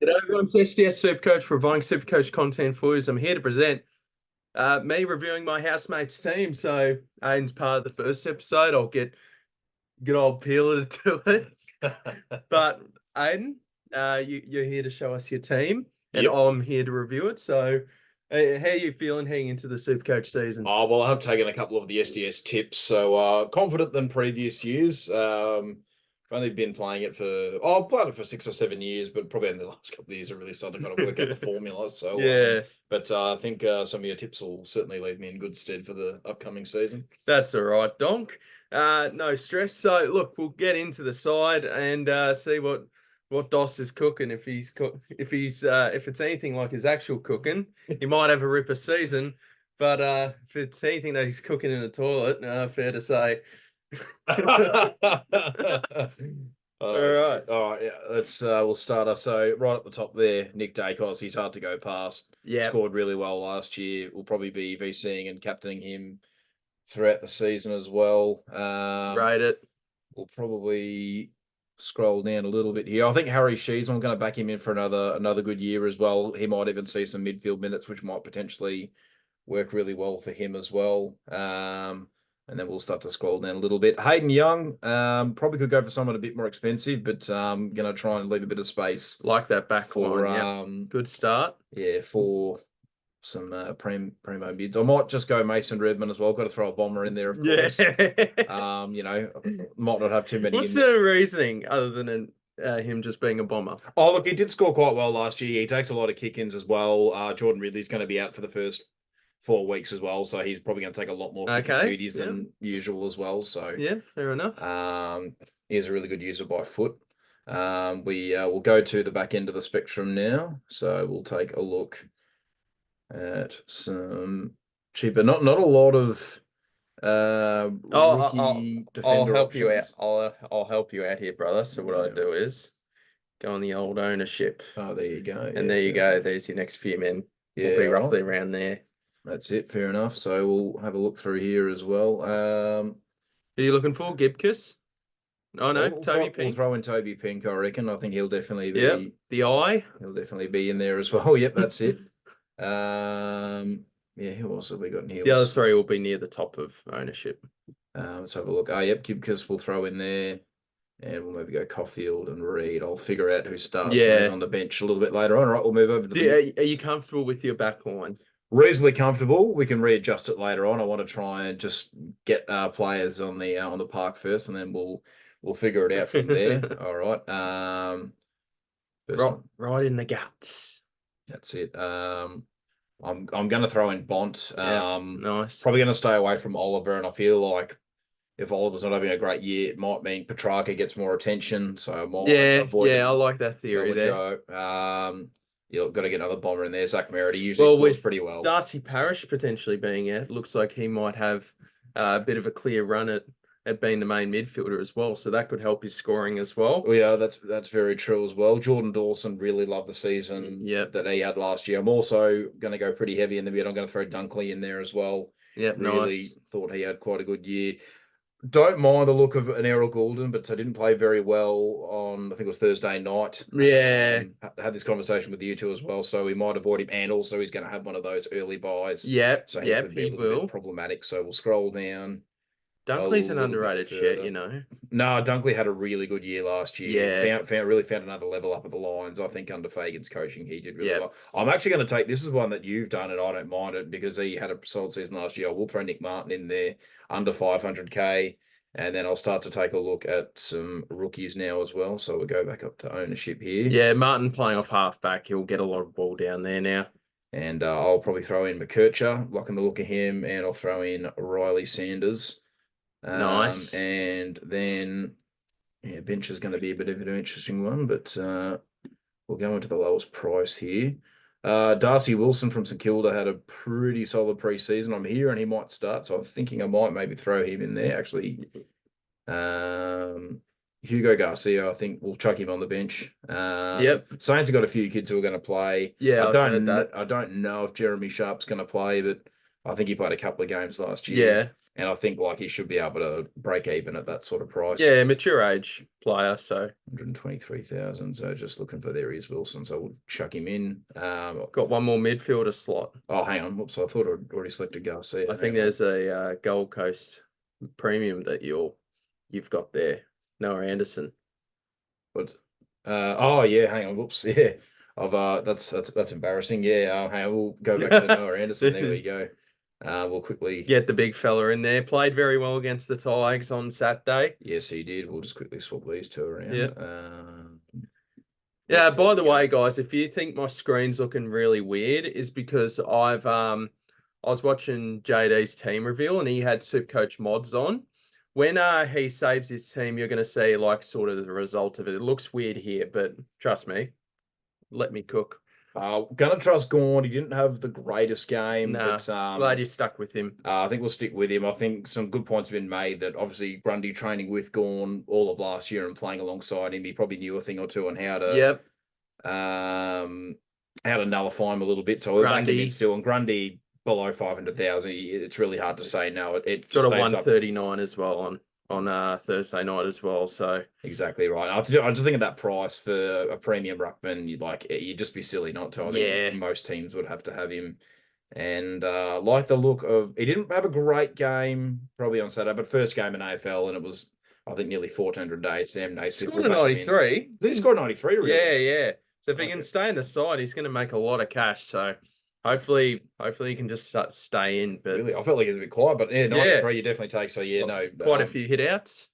G'day everyone, it's SDS SuperCoach providing SuperCoach content for you. I'm here to present me reviewing my housemates team. So Aiden's part of the first episode. I'll get good old Peeler to do it. But Aiden, you're here to show us your team, and Yep. I'm here to review it. So how are you feeling heading into the SuperCoach season? Oh, well, I have taken a couple of the SDS tips, so confident than previous years. I've only been playing it I've played it for 6 or 7 years, but probably in the last couple of years, I really started to kind of work out the formula. Yeah, But I think some of your tips will certainly leave me in good stead for the upcoming season. that's all right, Donk. No stress. So look, we'll get into the side and see what Doss is cooking. If it's anything like his actual cooking, he might have a ripper season. But if it's anything that he's cooking in the toilet, fair to say. All Okay. right. All right. Yeah. We'll start us. So right at the top there, Nick Dacos. He's hard to go past. Yeah, Scored really well last year. We'll probably be VCing and captaining him throughout the season as well. rate it. We'll probably scroll down a little bit here. I think Harry Shees, I'm going to back him in for another good year as well. He might even see some midfield minutes, which might potentially work really well for him as well. And then we'll start to scroll down a little bit. Hayden Young, probably could go for someone a bit more expensive, but going to try and leave a bit of space Like that back for line. Yeah, good start. for some primo bids. I might just go Mason Redmond as well. Got to throw a bomber in there, of Yeah. course. Might not have too many What's in. the reasoning other than him just being a bomber? Oh, look, he did score quite well last year. He takes a lot of kick-ins as well. Jordan Ridley's going to be out for the first 4 weeks as well, so he's probably going to take a lot more kicking Okay. duties Yeah. than usual as well. So, Yeah, fair enough. he's a really good user by foot. We will go to the back end of the spectrum now. So we'll take a look at some cheaper, not a lot of rookie I'll defender help you out. options. I'll help you out here, brother. So what I Yeah. do is go on the old ownership, Oh, there you go. and Yeah, there you fair go. enough. There's your next few men. Will Yeah, be right. roughly around there. That's it. Fair enough. So we'll have a look through here as well. Who are you looking for? Gibcus? Oh no, We'll Toby we'll Pink. throw in Toby Pink, I reckon. I think Yep. The eye. he'll definitely be in there as well. Yep, that's it. Yeah, who else have we got in here? The other three will be near the top of ownership. Let's have a look. Oh, yep, Gibcus we'll throw in there. And we'll maybe go Caulfield and Reed. I'll figure out who starts Yeah. on the bench a little bit later on. All right, we'll move over to Are you comfortable with your back line? reasonably comfortable. We can readjust it later on. I want to try and just get players on the park first, and then we'll figure it out from there. All right. First Right, one. right in the guts. That's it. I'm going to throw in Bont. Yeah, nice. Probably going to stay away from Oliver, and I feel like if Oliver's not having a great year, it might mean Petrarca gets more attention. So I might avoid I like that theory there. Joe. You've got to get another bomber in there. Zach Merritt, he usually Well, scores with pretty well. Darcy Parish potentially being out, it looks like he might have a bit of a clear run at being the main midfielder as well. So that could help his scoring as well. Well, yeah, that's very true as well. Jordan Dawson really loved the season that he had last year. I'm also going to go pretty heavy in the mid. I'm going to throw Dunkley in there as well. Yep, really nice. thought he had quite a good year. Don't mind the look of an Errol Goulden, but I didn't play very well on, I think it was Thursday night. Yeah. Had this conversation with you two as well, so we might avoid him. And also he's going to have one of those early buys. Yep, So he could be a little bit problematic. So we'll scroll down. Dunkley's an underrated shit, you know. No, Dunkley had a really good year last year. Yeah. Found another level up at the Lions. I think under Fagan's coaching, he did really well. I'm actually going to take, this is one that you've done, and I don't mind it because he had a solid season last year. I will throw Nick Martin in there under 500k, and then I'll start to take a look at some rookies now as well. So we'll go back up to ownership here. Yeah, Martin playing off halfback, he'll get a lot of ball down there now. And I'll probably throw in McKercher, liking the look of him, and I'll throw in Riley Sanders. Nice. And then, yeah, bench is going to be a bit of an interesting one, but we'll go into the lowest price here. Darcy Wilson from St Kilda had a pretty solid preseason. I'm here and he might start, so I'm thinking I might maybe throw him in there. Actually, Hugo Garcia, I think we'll chuck him on the bench. Saints have got a few kids who are going to play. Yeah, I don't know if Jeremy Sharp's going to play, but I think he played a couple of games last year. Yeah. And I think like he should be able to break even at that sort of price. Yeah, mature age player. So 123,000. So just looking for there is Wilson. So we'll chuck him in. got one more midfielder slot. Oh, hang on. Whoops. I thought I'd already selected Garcia. I think there's a Gold Coast premium that you've got there. Noah Anderson. But oh yeah, hang on. Whoops. Yeah. That's embarrassing. Yeah. Hang on, we'll go back to Noah Anderson. There we go. We'll quickly get the big fella in there. Played very well against the Tigers on Saturday. Yes, he did. We'll just quickly swap these two around. Yeah. By the way, guys, if you think my screen's looking really weird, is because I was watching JD's team reveal and he had SuperCoach mods on. When he saves his team, you're going to see like sort of the result of it. It looks weird here, but trust me, let me cook. Gonna trust Gorn. He didn't have the greatest game, but glad you stuck with him. I think we'll stick with him. I think some good points have been made that obviously Grundy training with Gorn all of last year and playing alongside him, he probably knew a thing or two on how to how to nullify him a little bit. So we'll back him in still. And Grundy below 500,000, it's really hard to say no. It got a 139 as well on Thursday night as well. So exactly right. I just think at that price for a premium ruckman, you'd just be silly not to. I think most teams would have to have him. And like the look of, he didn't have a great game probably on Saturday, but first game in AFL, and it was I think nearly 1,400 days. Sam Naismith scored a 93. He scored 93. Really? Yeah. So if he can stay in the side, he's going to make a lot of cash. So hopefully he can just stay in. But really, I felt like he was a bit quiet, but yeah, 93 you definitely take. So quite a few hit outs.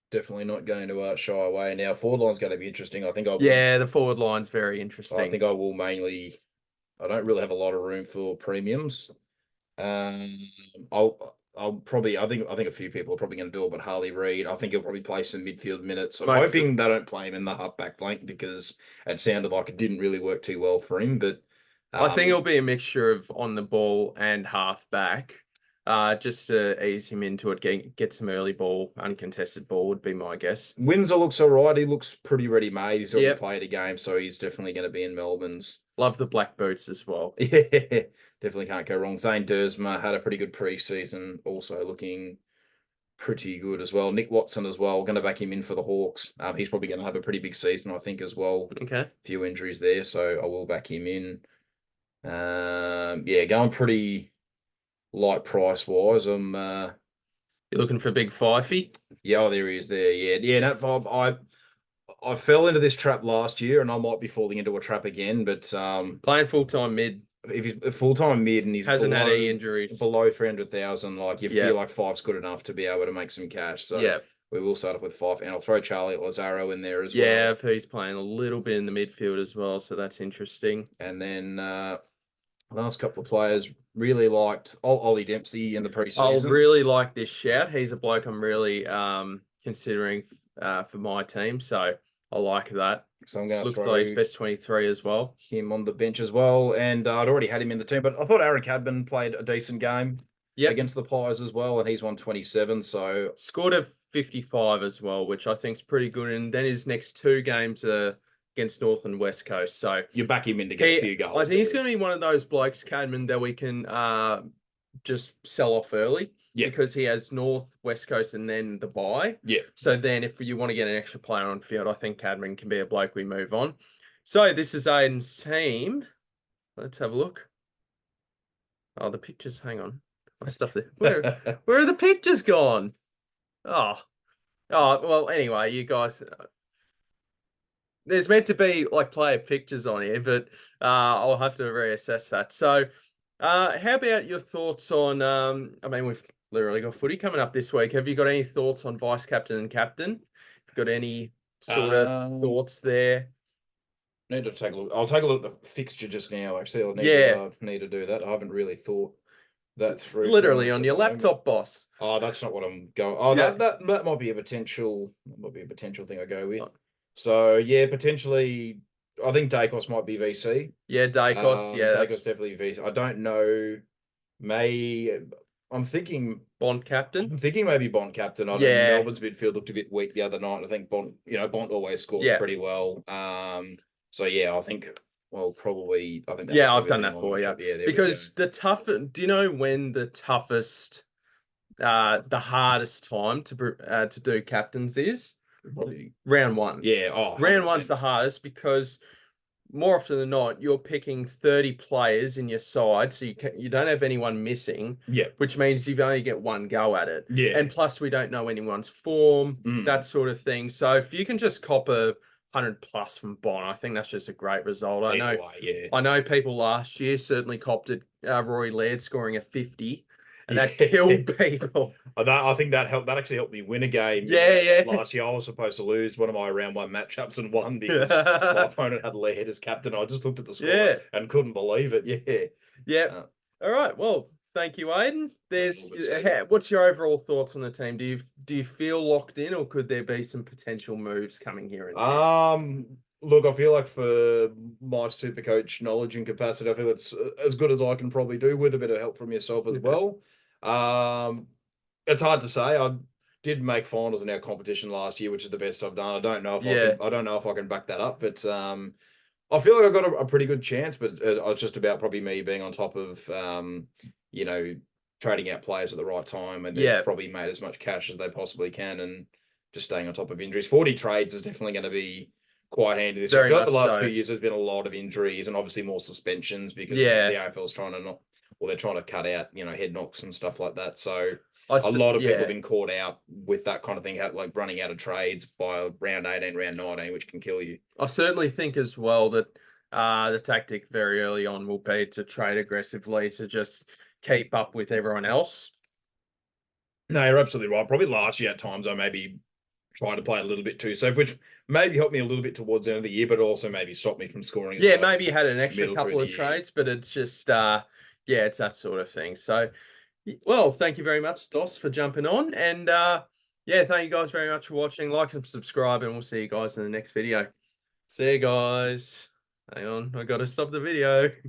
Definitely not going to shy away. Now forward line's going to be interesting. I think the forward line's very interesting. I think I will mainly. I don't really have a lot of room for premiums. I'll probably. I think a few people are probably going to do it, but Harley Reid, I think he'll probably play some midfield minutes. I'm hoping they don't play him in the half-back flank because it sounded like it didn't really work too well for him. But I think it'll be a mixture of on the ball and half-back, just to ease him into it, get some early ball, uncontested ball would be my guess. Windsor looks all right. He looks pretty ready-made. He's already played a game, so he's definitely going to be in Melbourne's. Love the black boots as well. Yeah, definitely can't go wrong. Zane Dersma had a pretty good preseason, also looking pretty good as well. Nick Watson as well, going to back him in for the Hawks. He's probably going to have a pretty big season, I think, as well. Okay. A few injuries there, so I will back him in. Going pretty light price-wise. You're looking for a big fifey? Yeah, there he is there. Yeah, Nat 5, I fell into this trap last year, and I might be falling into a trap again. But playing full-time mid, if he's full-time mid and he's hasn't had any injuries below 300,000, like you feel like 5's good enough to be able to make some cash. So we will start off with 5, and I'll throw Charlie Lazaro in there as well. Yeah, he's playing a little bit in the midfield as well, so that's interesting. And then last couple of players really liked Ollie Dempsey in the preseason. I really like this shout. He's a bloke I'm really considering for my team, so I like that. So I'm going to throw his best 23 as well. Him on the bench as well, and I'd already had him in the team, but I thought Aaron Cadman played a decent game against the Pies as well, and he's won 27. So scored a 55 as well, which I think is pretty good. And then his next 2 games are against North and West Coast. So you back him in to get a few goals. I think he's going to be one of those blokes, Cadman, that we can just sell off early. Yeah, because he has North, West Coast, and then the bye. Yeah. So then if you want to get an extra player on field, I think Cadman can be a bloke we move on. So this is Aiden's team. Let's have a look. Oh, the pictures. Hang on. My stuff there. Where are the pictures gone? Oh, well, anyway, you guys... There's meant to be like player pictures on here, but I'll have to reassess that. So how about your thoughts on... we've literally got footy coming up this week. Have you got any thoughts on vice captain and captain? Got any sort of thoughts there? Need to take a look. I'll take a look at the fixture just now. Actually, I'll need to do that. I haven't really thought that through. Literally on your laptop, boss. Oh, that's not what I'm going. Oh, that might be a potential. That might be a potential thing I go with. So yeah, potentially. I think Dacos might be VC. Yeah, Dacos. Dacos definitely VC. I don't know. I'm thinking Bond captain. I'm thinking maybe Bond captain. I mean, Melbourne's midfield looked a bit weak the other night. I think Bond always scores pretty well. So yeah, I think probably I think I've done that for you. Yeah, because do you know when the toughest the hardest time to do captains is Probably, round one. yeah. Oh, Round 100%. one's the hardest because more often than not, you're picking 30 players in your side, so you don't have anyone missing. Yeah. Which means you've only get one go at it. Yeah. And plus, we don't know anyone's form, that sort of thing. So if you can just cop a 100 plus from Bon, I think that's just a great result. Either way, yeah. I know people last year certainly copped it. Rory Laird scoring a 50, and that Yeah. killed people. I think that helped. That actually helped me win a game. Yeah. Last year, I was supposed to lose one of my round one matchups and won because my opponent had Laird as captain. I just looked at the score and couldn't believe it. Yeah. Yeah. All right. Well, thank you, Aiden. Stephen. What's your overall thoughts on the team? Do you feel locked in, or could there be some potential moves coming here and there? Look, I feel like for my super coach knowledge and capacity, I feel it's as good as I can probably do with a bit of help from yourself as well. It's hard to say. I did make finals in our competition last year, which is the best I've done. I don't know if I can back that up, but I feel like I've got a pretty good chance. But it's just about probably me being on top of you know, trading out players at the right time, and they've probably made as much cash as they possibly can, and just staying on top of injuries. 40 trades is definitely going to be quite handy this year. I feel like the last 2 years there's been a lot of injuries and obviously more suspensions because the AFL is trying to they're trying to cut out, head knocks and stuff like that. So a lot of people have been caught out with that kind of thing, like running out of trades by round 18, round 19, which can kill you. I certainly think as well that the tactic very early on will be to trade aggressively to just keep up with everyone else. No, you're absolutely right. Probably last year at times I maybe tried to play a little bit too safe, which maybe helped me a little bit towards the end of the year, but also maybe stopped me from scoring. Yeah, maybe you had an extra couple of trades, but it's just it's that sort of thing. So, well, thank you very much, Dos, for jumping on, and thank you guys very much for watching. Like and subscribe, and we'll see you guys in the next video. See you guys. Hang on, I got to stop the video.